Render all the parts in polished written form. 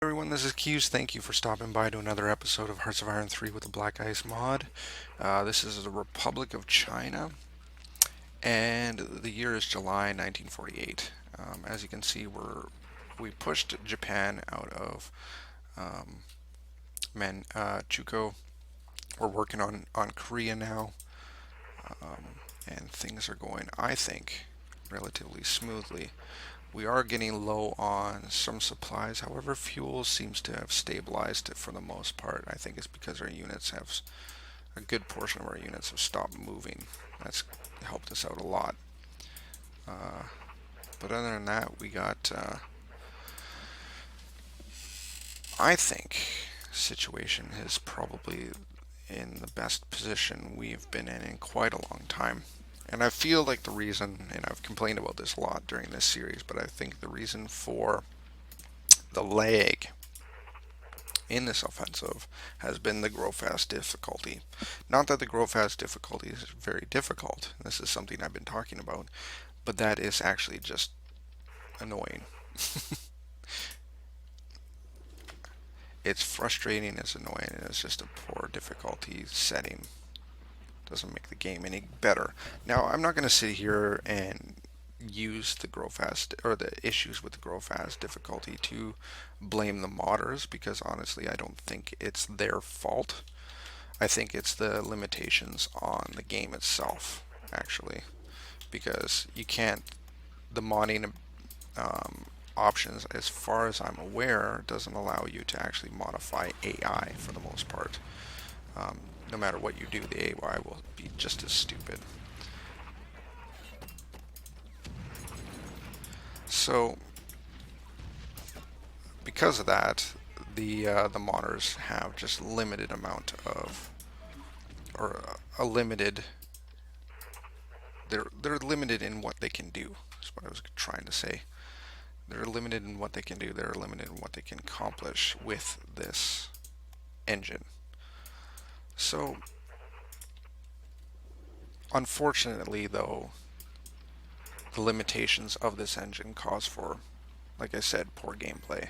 Everyone, this is Q's. Thank you for stopping by to another episode of Hearts of Iron 3 with the BlackICE mod. This is the Republic of China, and the year is July 1948. As you can see, we pushed Japan out of um, Chuko. We're working on Korea now, and things are going, I think, relatively smoothly. We are getting low on some supplies. However, fuel seems to have stabilized for the most part. I think it's because our units have a good portion of our units have stopped moving. That's helped us out a lot. Uh, but other than that, we got, I think, situation is probably in the best position we've been in quite a long time. And I feel like the reason, and I've complained about this a lot during this series, but I think the reason for the lag in this offensive has been the grow fast difficulty. Not that the grow fast difficulty is very difficult. This is something I've been talking about, but that is actually just annoying. It's frustrating, it's annoying, and it's just a poor difficulty setting. Doesn't make the game any better. Now, I'm not going to sit here and use the grow fast or the issues with the grow fast difficulty to blame the modders, because honestly I don't think it's their fault. I think it's the limitations on the game itself, actually, because you can't, the modding um, options, as far as I'm aware, doesn't allow you to actually modify AI for the most part. um, no matter what you do, the AI will be just as stupid. So because of that, the modders have just limited amount of, or a limited. They're limited in what they can do. Is what I was trying to say. They're limited in what they can do. They're limited in what they can accomplish with this engine. So, unfortunately, though, the limitations of this engine cause for, like I said, poor gameplay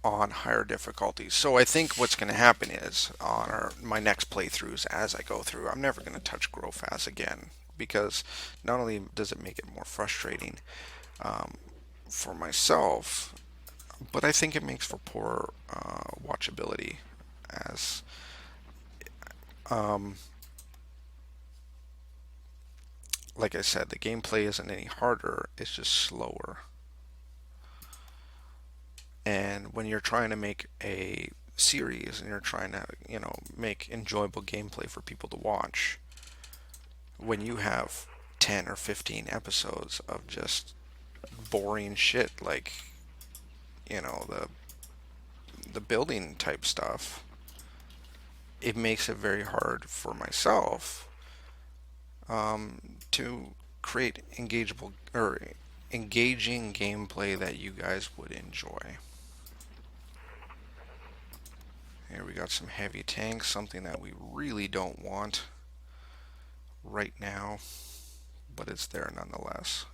on higher difficulties. So I think what's going to happen is on my next playthroughs, as I go through, I'm never going to touch grow fast again, because not only does it make it more frustrating um, for myself, but I think it makes for poor watchability. As um, like I said, the gameplay isn't any harder; it's just slower. And when you're trying to make a series and you're trying to, make enjoyable gameplay for people to watch, when you have 10 or 15 episodes of just boring shit like, the building type stuff, it makes it very hard for myself to create engageable or engaging gameplay that you guys would enjoy. Here we got some heavy tanks, something that we really don't want right now, but it's there nonetheless.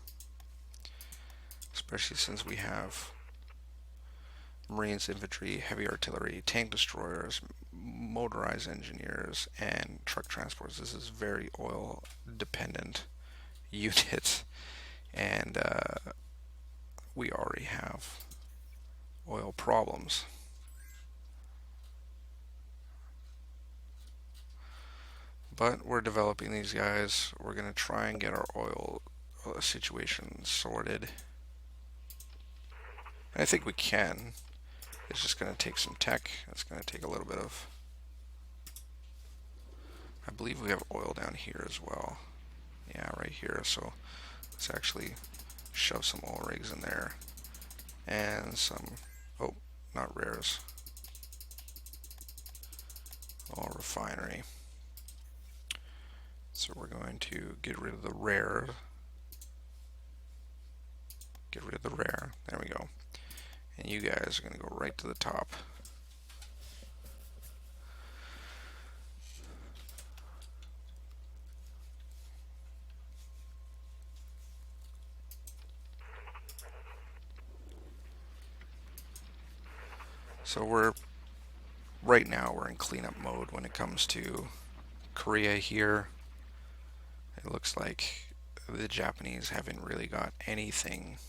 Especially since we have Marines, infantry, heavy artillery, tank destroyers, motorized engineers, and truck transports. This is very oil dependent unit, and we already have oil problems. But we're developing these guys. We're going to try and get our oil situation sorted. And I think we can. It's just going to take some tech. It's going to take a little bit of... I believe we have oil down here as well. Yeah, right here. So let's actually shove some oil rigs in there. And some... Oh, not rares. Oil refinery. So we're going to get rid of the rare. Get rid of the rare. There we go. And you guys are going to go right to the top. So right now we're in cleanup mode when it comes to Korea here. It looks like the Japanese haven't really got anything.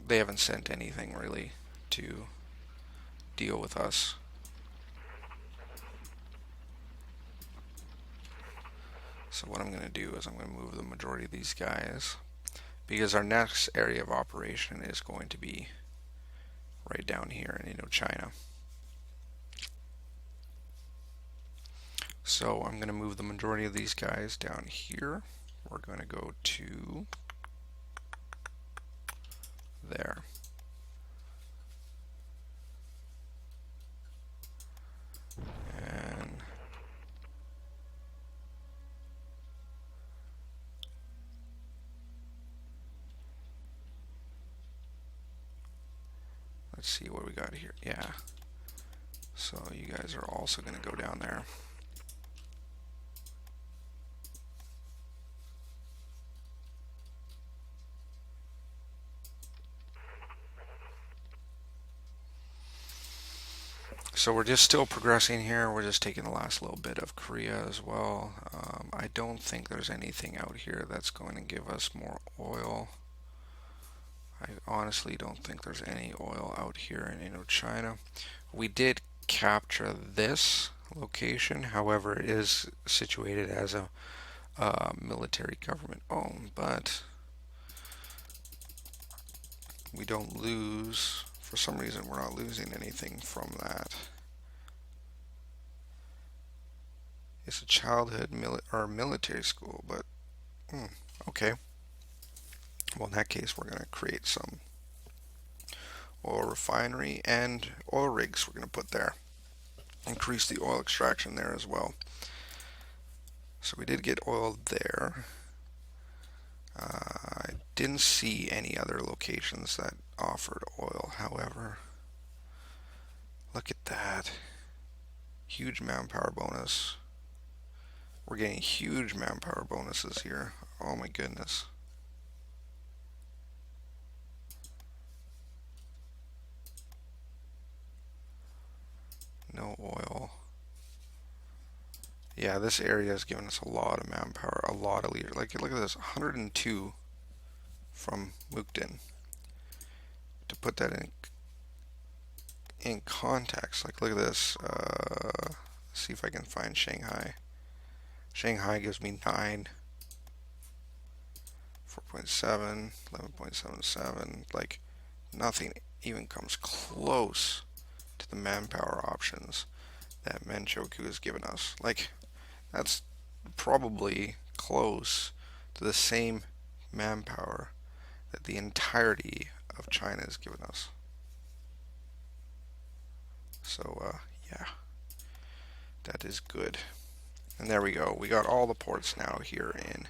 They haven't sent anything really to deal with us. So what I'm going to do is I'm going to move the majority of these guys because our next area of operation is going to be right down here in Indochina. So I'm going to move the majority of these guys down here. We're going to go to there. And let's see what we got here. Yeah. So you guys are also going to go down there. So we're just still progressing here. We're just taking the last little bit of Korea as well. I don't think there's anything out here that's going to give us more oil. I honestly don't think there's any oil out here in Indochina. We did capture this location, however, it is situated as a military government owned, but we don't lose. For some reason, we're not losing anything from that. It's a childhood or military school, but okay. Well, in that case, we're going to create some oil refinery and oil rigs we're going to put there. Increase the oil extraction there as well. So we did get oil there. I didn't see any other locations that offered oil, however. Look at that. Huge manpower bonus. We're getting huge manpower bonuses here. Oh my goodness. No oil. Yeah, this area has given us a lot of manpower, a lot of leaders. Like, look at this, 102 from Mukden. To put that in context, like, look at this. See if I can find Shanghai. Shanghai gives me 9, 4.7, 11.77. Like, nothing even comes close to the manpower options that Manchoku has given us. Like, that's probably close to the same manpower that the entirety of China has given us. So, yeah, that is good. And there we go. We got all the ports now here in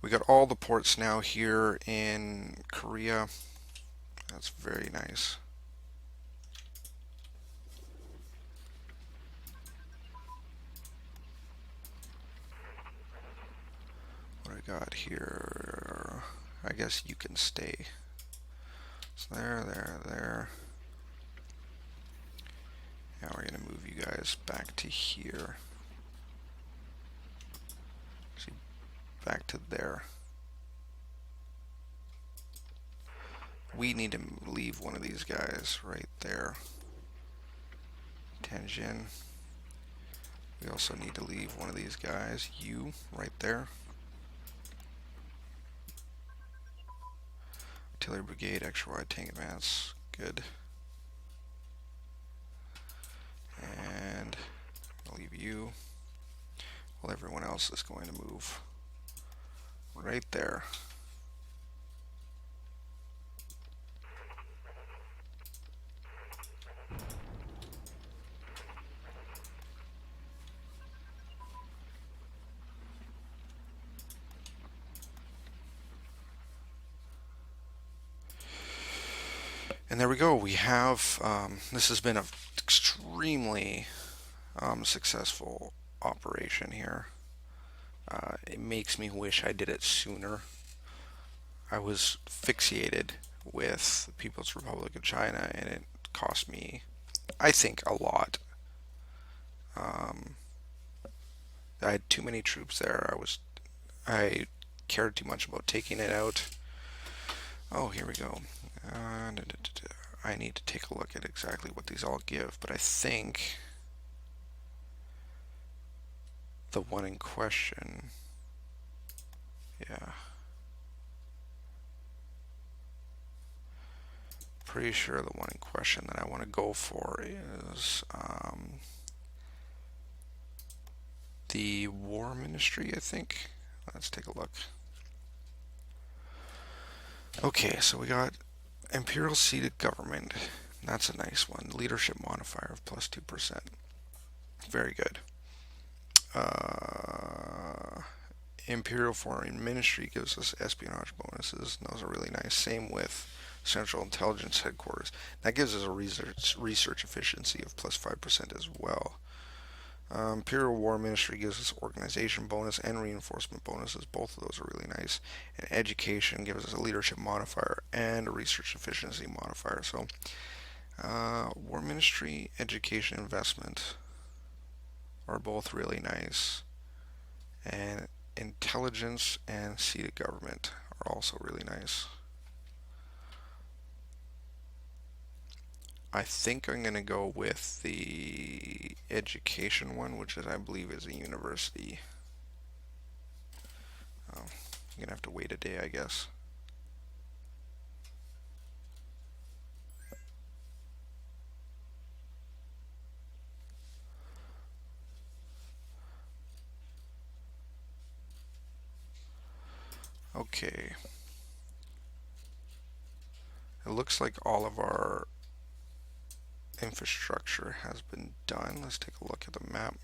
we got all the ports now here in Korea. That's very nice. What I got here, I guess you can stay. So there. Now we're going to move you guys back to here. Actually, back to there. We need to leave one of these guys right there. Tenjin. We also need to leave one of these guys, you, right there. Artillery Brigade, extra wide tank advance, good. And I'll leave you, while everyone else is going to move right there. And And there we go. We have, this has been an extremely successful operation here. It makes me wish I did it sooner. I was fixated with the People's Republic of China, and it cost me, I think, a lot. Um, I had too many troops there. I cared too much about taking it out. Oh, here we go. I need to take a look at exactly what these all give, but I think the one in question, yeah, pretty sure the one in question that I want to go for is the War Ministry, I think. Let's take a look. Okay, so we got Imperial Seated Government. That's a nice one. Leadership modifier of plus 2%. Very good. Imperial Foreign Ministry gives us espionage bonuses. Those are really nice. Same with Central Intelligence Headquarters. That gives us a research efficiency of plus 5% as well. Imperial War Ministry gives us organization bonus and reinforcement bonuses. Both of those are really nice. And education gives us a leadership modifier and a research efficiency modifier. So, War Ministry, education, investment are both really nice. And intelligence and seated government are also really nice. I think I'm going to go with the education one, which is, I believe, is a university. I'm going to have to wait a day, I guess. Okay. It looks like all of our infrastructure has been done. Let's take a look at the map.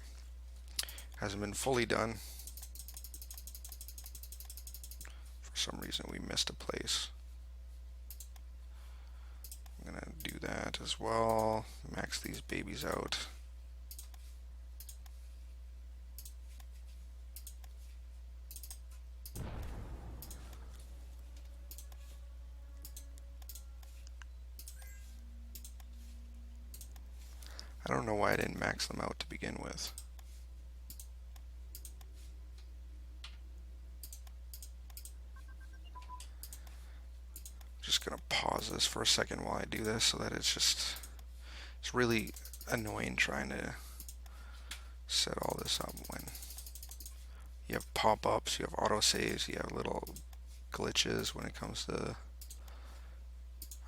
Hasn't been fully done. For some reason we missed a place. I'm gonna do that as well. Max these babies out. I don't know why I didn't max them out to begin with. Just gonna pause this for a second while I do this so that it's really annoying trying to set all this up when you have pop-ups, you have autosaves, you have little glitches when it comes to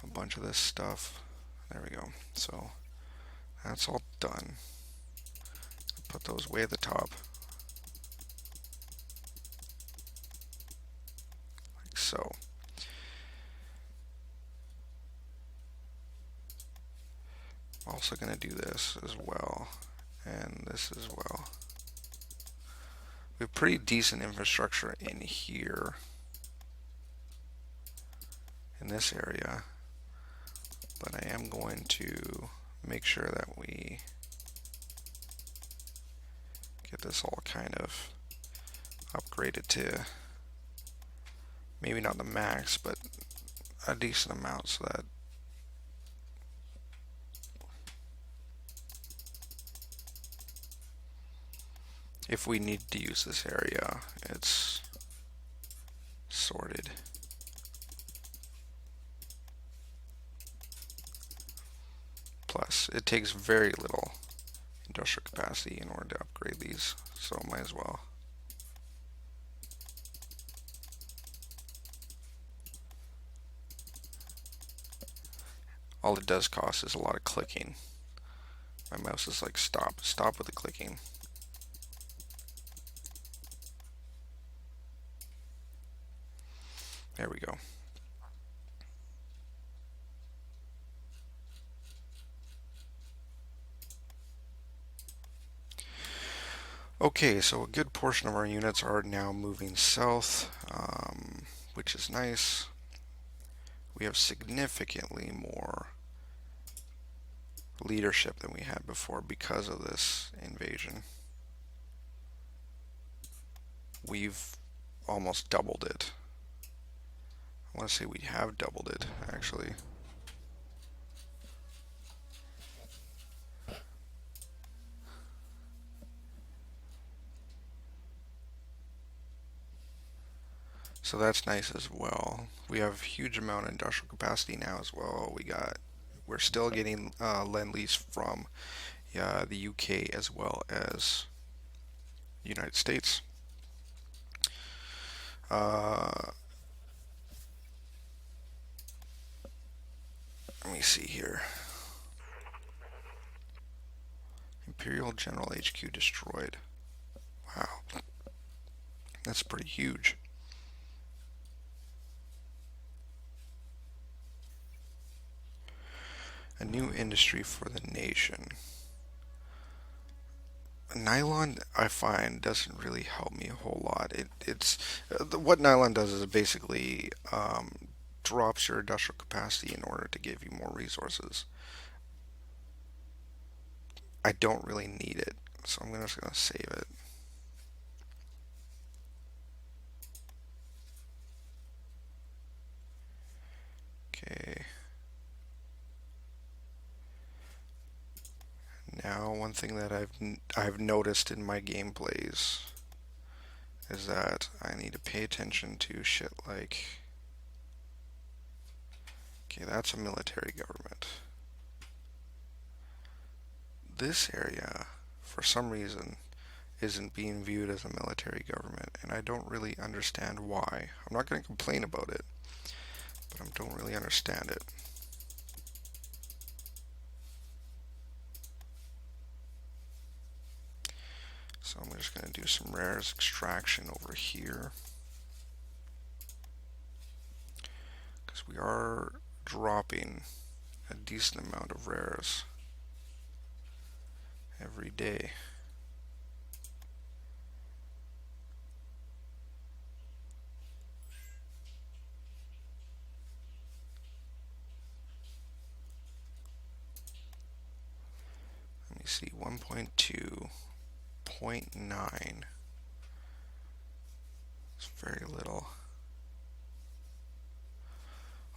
a bunch of this stuff. There we go. So that's all done. Put those way at the top. Like so. I'm also going to do this as well, and this as well. We have pretty decent infrastructure in here, in this area, but I am going to make sure that we get this all kind of upgraded to maybe not the max, but a decent amount so that if we need to use this area, it's sorted. Plus, it takes very little industrial capacity in order to upgrade these, so might as well. All it does cost is a lot of clicking. My mouse is like, stop with the clicking. There we go. Okay, so a good portion of our units are now moving south, which is nice. We have significantly more leadership than we had before because of this invasion. We've almost doubled it. I want to say we have doubled it, actually. So that's nice as well. We have a huge amount of industrial capacity now as well. We're still getting lend-lease from the UK as well as the United States. Uh, Let me see here. Imperial General HQ destroyed. Wow, that's pretty huge. A new industry for the nation. Nylon, I find, doesn't really help me a whole lot. It's what nylon does is it basically drops your industrial capacity in order to give you more resources. I don't really need it, so I'm just gonna save it. Okay. Now, one thing that I've noticed in my gameplays is that I need to pay attention to shit like, okay, that's a military government. This area, for some reason, isn't being viewed as a military government, and I don't really understand why. I'm not going to complain about it, but I don't really understand it. So I'm just going to do some rares extraction over here, because we are dropping a decent amount of rares every day. Let me see, 1.2, 0.9. It's very little.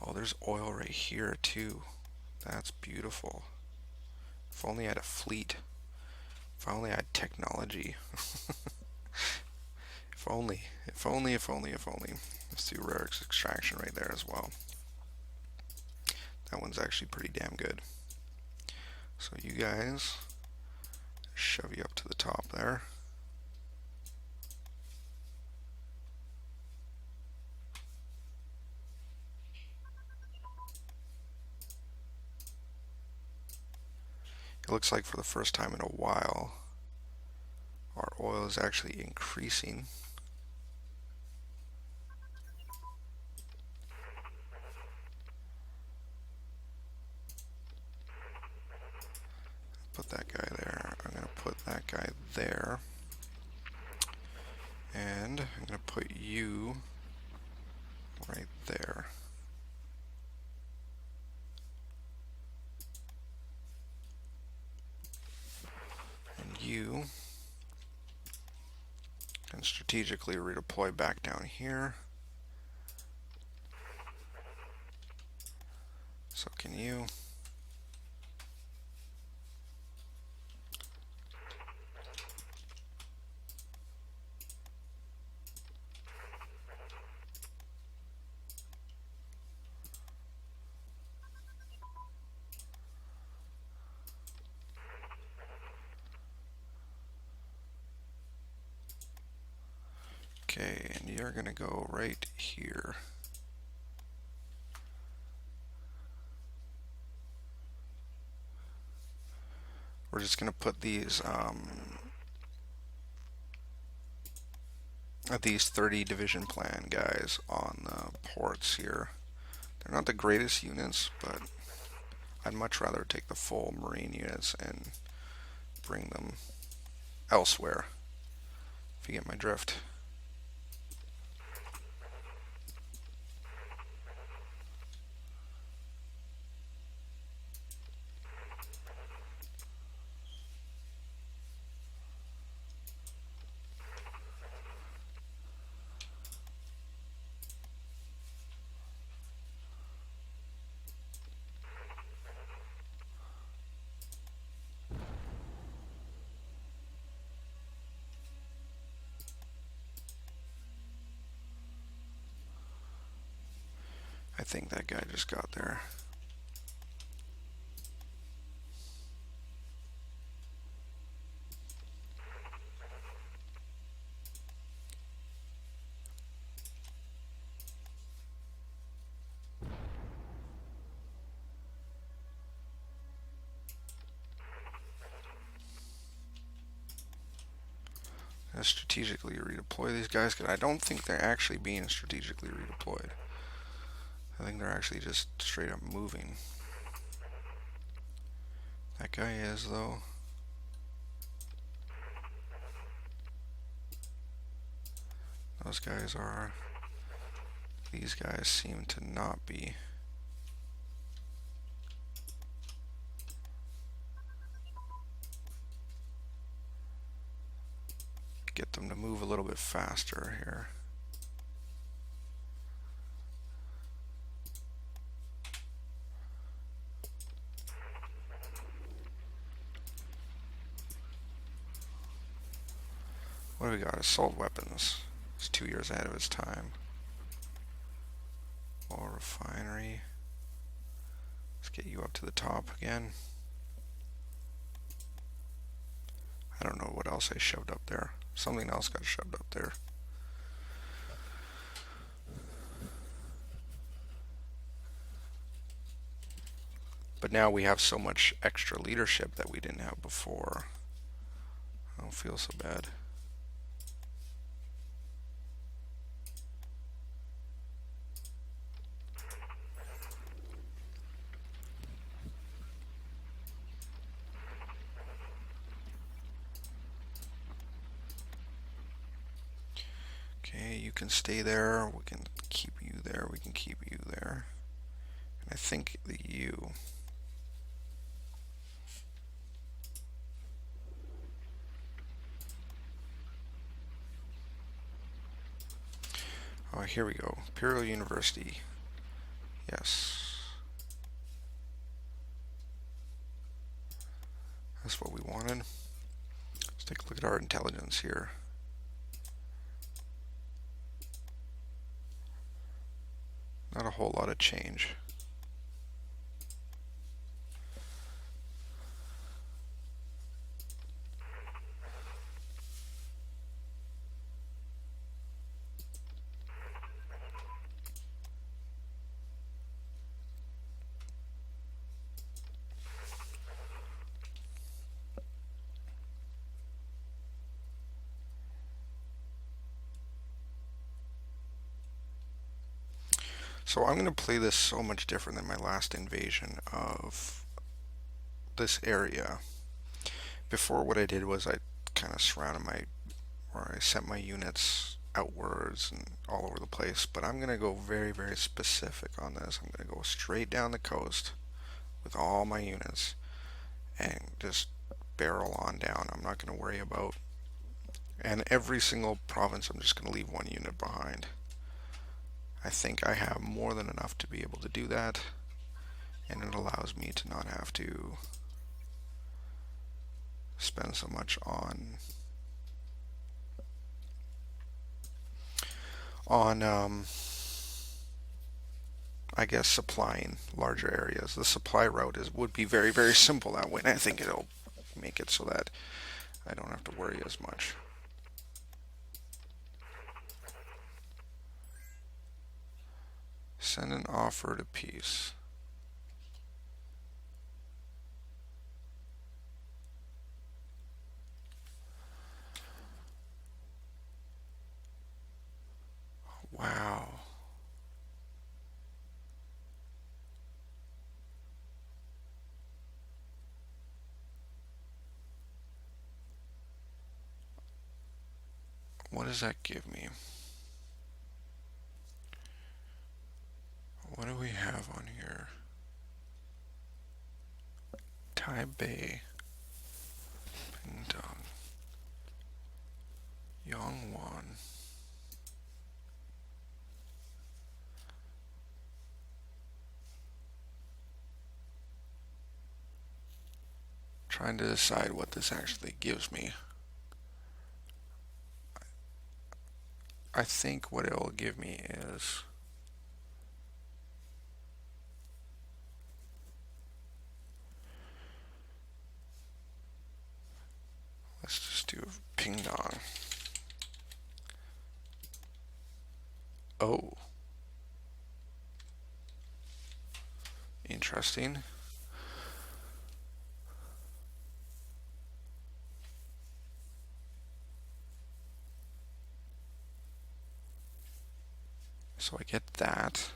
Oh, there's oil right here too. That's beautiful. If only I had a fleet. If I only had technology. If only, if only, if only, if only. Let's do rare extraction right there as well. That one's actually pretty damn good. So you guys, shove you up to the top there. It looks like for the first time in a while, our oil is actually increasing. Put that guy there. I'm going to put that guy there. And I'm going to put you right there. And you can strategically redeploy back down here. So can you. Okay, and you're going to go right here. We're just going to put these 30 division plan guys on the ports here. They're not the greatest units, but I'd much rather take the full marine units and bring them elsewhere, if you get my drift. think that guy just got there. Strategically redeploy these guys, because I don't think they're actually being strategically redeployed. I think they're actually just straight up moving. That guy is, though. Those guys are. These guys seem to not be. Get them to move a little bit faster here. What do we got? Assault weapons. It's 2 years ahead of its time. Oil refinery. Let's get you up to the top again. I don't know what else I shoved up there. Something else got shoved up there. But now we have so much extra leadership that we didn't have before. I don't feel so bad. Okay, you can stay there. We can keep you there. We can keep you there. And I think the you. Oh, here we go. Imperial University. Yes. That's what we wanted. Let's take a look at our intelligence here. Not a whole lot of change. So I'm going to play this so much different than my last invasion of this area. Before, what I did was I kind of surrounded or I sent my units outwards and all over the place. But I'm going to go very, very specific on this. I'm going to go straight down the coast with all my units and just barrel on down. I'm not going to worry about. And every single province, I'm just going to leave one unit behind. I think I have more than enough to be able to do that, and it allows me to not have to spend so much on I guess supplying larger areas. The supply route would be very, very simple that way, and I think it'll make it so that I don't have to worry as much. Send an offer to peace. Wow. What does that give me? What do we have on here? Taipei, Pingdong, Yongwan. Trying to decide what this actually gives me. I think what it will give me is Let's just do ping dong. Oh, interesting. So I get that.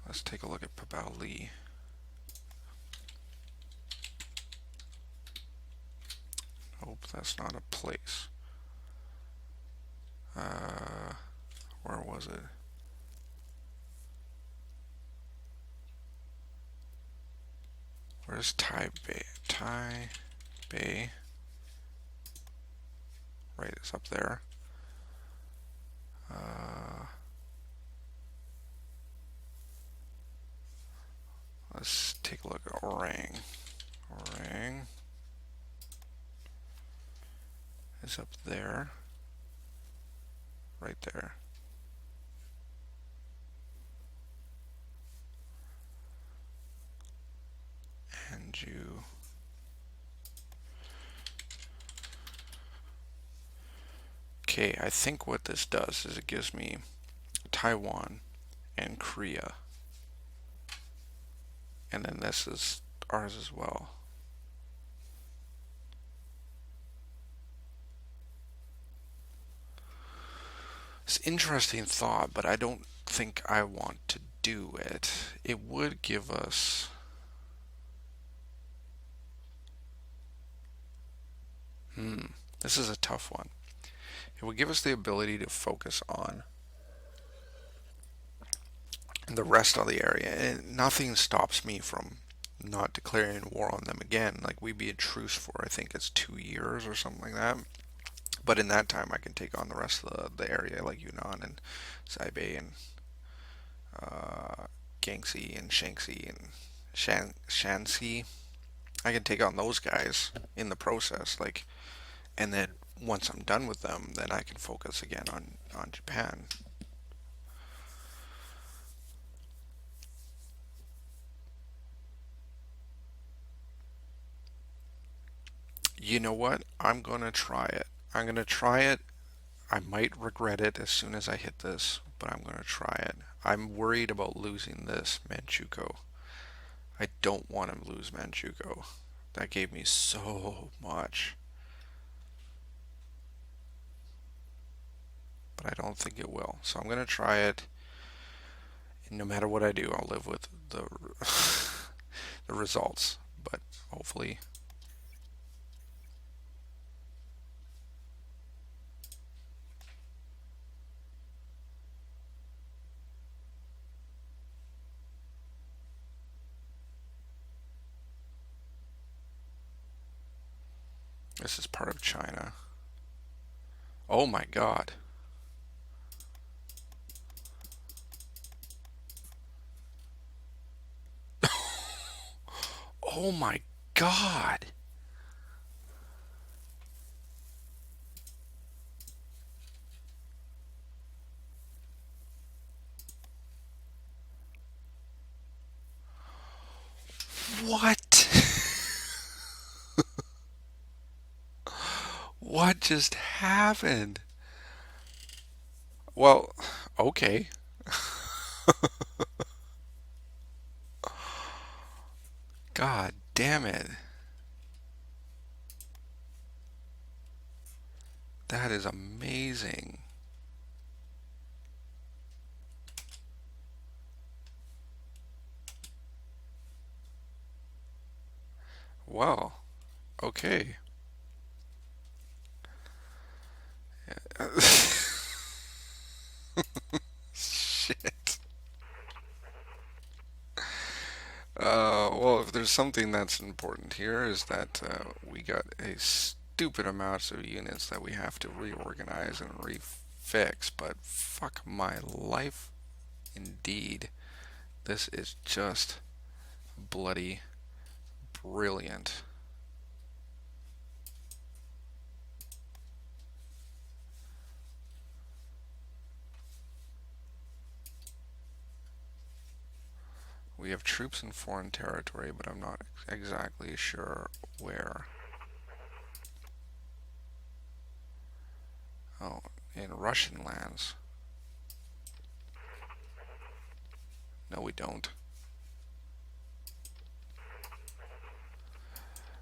Let's take a look at Pabao Lee. Nope, that's not a place. Where was it? Where's Taipei? Taipei. Right, it's up there. Let's take a look at Orang. Orang is up there. Right there. And you. Okay, I think what this does is it gives me Taiwan and Korea. And then this is ours as well. It's an interesting thought, but I don't think I want to do it. It would give us... This is a tough one. It would give us the ability to focus on the rest of the area, and nothing stops me from not declaring war on them again. Like, we'd be a truce for, I think it's 2 years or something like that. But in that time, I can take on the rest of the area, like Yunnan and Saibei and Gangxi and Shaanxi and Shanxi. I can take on those guys in the process, like, and then once I'm done with them, then I can focus again on Japan. You know what? I'm gonna try it. I'm gonna try it. I might regret it as soon as I hit this, but I'm gonna try it. I'm worried about losing this Manchukuo. I don't want to lose Manchukuo. That gave me so much. But I don't think it will. So I'm gonna try it. And no matter what I do, I'll live with the the results. But hopefully, this is part of China. Oh my God. Oh my God. What? What just happened? Well, okay. God damn it. That is amazing. Well, okay. Shit. Well, if there's something that's important here is that we got a stupid amount of units that we have to reorganize and refix, but fuck my life indeed. This is just bloody brilliant. we have troops in foreign territory, but I'm not exactly sure where. Oh, in Russian lands. No, we don't.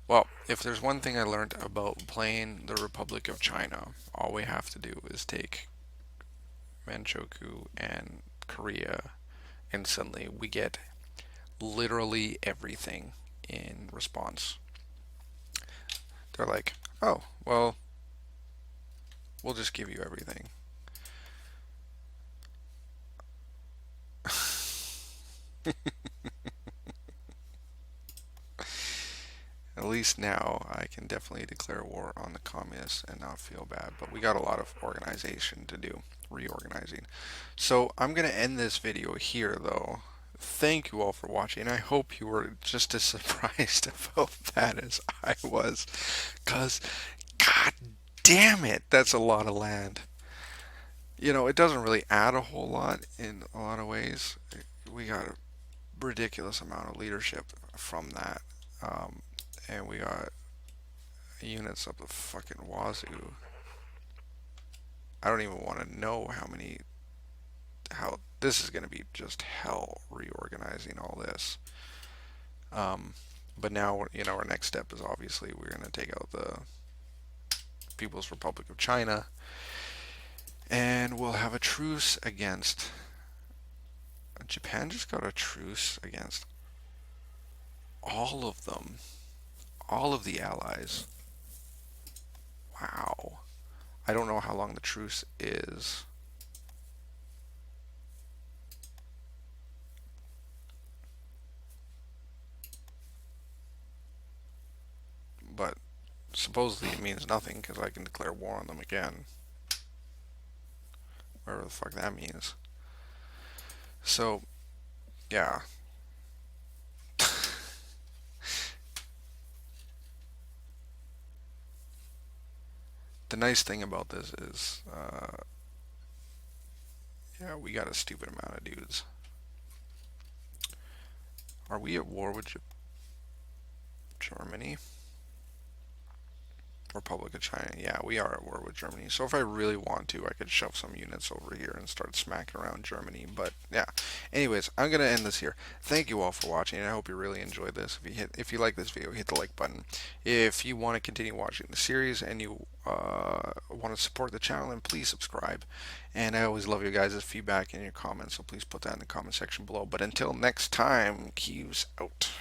Well, if there's one thing I learned about playing the Republic of China, all we have to do is take Manchukuo and Korea, and suddenly we get literally everything in response. They're like, oh, well, we'll just give you everything. At least now I can definitely declare war on the communists and not feel bad. But we got a lot of organization to do, reorganizing. So I'm going to end this video here, though. Thank you all for watching. I hope you were just as surprised about that as I was. Because, god damn it, that's a lot of land. You know, it doesn't really add a whole lot in a lot of ways. We got a ridiculous amount of leadership from that. Um, and we got units up the fucking wazoo. I don't even want to know how this is going to be just hell reorganizing all this. But now, our next step is obviously we're going to take out the People's Republic of China, and we'll have a truce against. Japan just got a truce against all of them, all of the allies. Wow. I don't know how long the truce is. But supposedly it means nothing because I can declare war on them again. Whatever the fuck that means. So, yeah. The nice thing about this is, yeah, we got a stupid amount of dudes. Are we at war with Germany? Republic of China. Yeah, we are at war with Germany. So if I really want to, I could shove some units over here and start smacking around Germany. But yeah. Anyways, I'm gonna end this here. Thank you all for watching. I hope you really enjoyed this. If you like this video, hit the like button. If you want to continue watching the series and you want to support the channel, then please subscribe. And I always love you guys' feedback and your comments. So please put that in the comment section below. But until next time, Keys out.